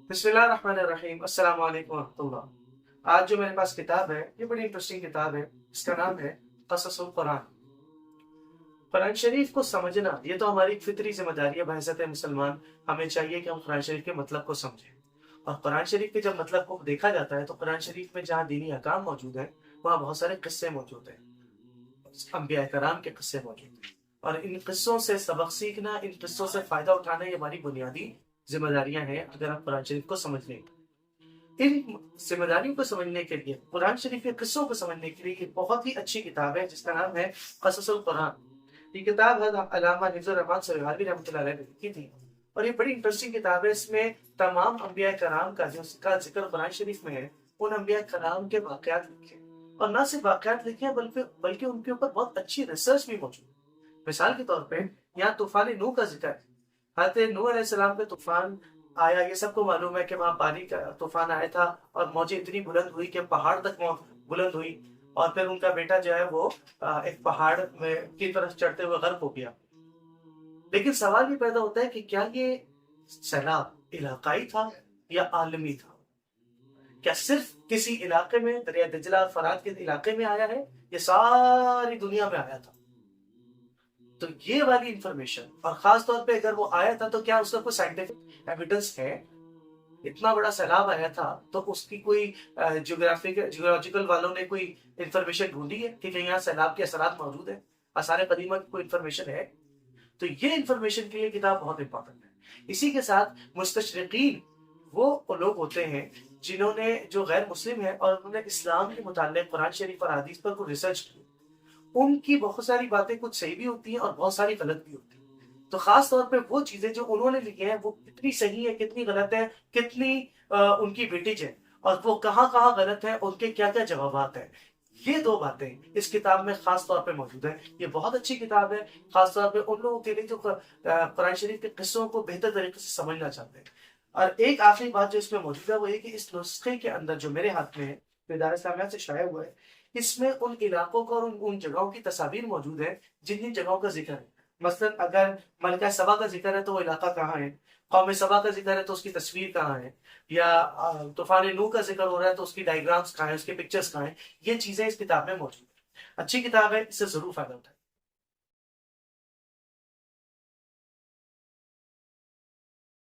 بسم اللہ الرحمن الرحیم، السلام علیکم ورحمۃ اللہ۔ آج جو میرے پاس کتاب ہے یہ بڑی انٹرسٹنگ کتاب ہے۔ اس کا نام ہے قصص القرآن۔ قرآن شریف کو سمجھنا یہ تو ہماری فطری ذمہ داری ہے بحیثیت مسلمان۔ ہمیں چاہیے کہ ہم قرآن شریف کے مطلب کو سمجھیں، اور قرآن شریف کے جب مطلب کو دیکھا جاتا ہے تو قرآن شریف میں جہاں دینی احکام موجود ہیں وہاں بہت سارے قصے موجود ہیں، انبیاء کرام کے قصے موجود ہیں، اور ان قصوں سے سبق سیکھنا، ان قصوں سے فائدہ اٹھانا یہ ہماری بنیادی ذمہ داریاں ہیں اگر ہم قرآن شریف کو سمجھ لیں۔ ان ذمہ داریوں کو سمجھنے کے لیے، قرآن شریف کے قصوں کو سمجھنے کے لیے، یہ بہت ہی اچھی کتاب ہے جس کا نام ہے قصص القرآن۔ یہ کتاب علامہ حفظ الرحمان سرگاروی رحمۃ اللہ علیہ نے لکھی تھی، اور یہ بڑی انٹرسٹنگ کتاب ہے۔ اس میں تمام انبیاء کرام کا جو کا ذکر قرآن شریف میں ہے، ان انبیاء کرام کے واقعات لکھے، اور نہ صرف واقعات لکھے ہیں بلکہ ان کے اوپر بہت اچھی ریسرچ بھی موجود ہے۔ مثال کے طور پہ یہاں طوفان نوح کا ذکر ہے۔ حضرت نوح علیہ السلام پہ طوفان آیا، یہ سب کو معلوم ہے کہ وہاں پانی کا طوفان آیا تھا، اور موجیں اتنی بلند ہوئی کہ پہاڑ تک بلند ہوئی، اور پھر ان کا بیٹا جو ہے وہ ایک پہاڑ میں کی طرف چڑھتے ہوئے غرق ہو گیا۔ لیکن سوال یہ پیدا ہوتا ہے کہ کیا یہ سیلاب علاقائی تھا یا عالمی تھا؟ کیا صرف کسی علاقے میں، دریا دجلہ اور فرات کے علاقے میں آیا ہے، یہ ساری دنیا میں آیا تھا؟ تو یہ والی انفارمیشن، اور خاص طور پہ اگر وہ آیا تھا تو کیا اس کا کوئی سائنٹیفک ایویڈنس ہے؟ اتنا بڑا سیلاب آیا تھا تو اس کی کوئی جیولوجیکل والوں نے کوئی انفارمیشن ڈھونڈی ہے کہ یہاں سیلاب کے اثرات موجود ہیں؟ آثار قدیمہ کی کوئی انفارمیشن ہے؟ تو یہ انفارمیشن کے لیے کتاب بہت امپورٹنٹ ہے۔ اسی کے ساتھ مستشرقین وہ لوگ ہوتے ہیں جنہوں نے، جو غیر مسلم ہیں اور انہوں نے اسلام کے متعلق قرآن شریف اور حدیث پر کوئی ریسرچ کی، ان کی بہت ساری باتیں کچھ صحیح بھی ہوتی ہیں اور بہت ساری غلط بھی ہوتی ہیں۔ تو خاص طور پہ وہ چیزیں جو انہوں نے لکھی ہیں وہ کتنی صحیح ہے، کتنی غلط ہے، کتنی ان کی ویٹیج ہے، اور وہ کہاں کہاں غلط ہے، ان کے کیا کیا جوابات ہیں، یہ دو باتیں اس کتاب میں خاص طور پہ موجود ہیں۔ یہ بہت اچھی کتاب ہے، خاص طور پہ ان لوگوں کے لیے جو قرآن شریف کے قصوں کو بہتر طریقے سے سمجھنا چاہتے ہیں۔ اور ایک آخری بات جو اس میں موجود ہے وہ یہ کہ اس نسخے کے اندر جو میرے ہاتھ میں ہے، جو ادارہ اسلامیہ سے شائع ہوا ہے، اس میں ان علاقوں کا اور ان جگہوں کی تصاویر موجود ہیں جن جن جگہوں کا ذکر ہے۔ مثلا اگر ملکہ سبا کا ذکر ہے تو وہ علاقہ کہاں ہے، قوم سبا کا ذکر ہے تو اس کی تصویر کہاں ہے، یا طوفان نوح کا ذکر ہو رہا ہے تو اس کی ڈائیگرامز کہاں ہیں، اس کے پکچرز کہاں ہیں، یہ چیزیں اس کتاب میں موجود ہیں۔ اچھی کتاب ہے، اس سے ضرور فائدہ ہوتا ہے۔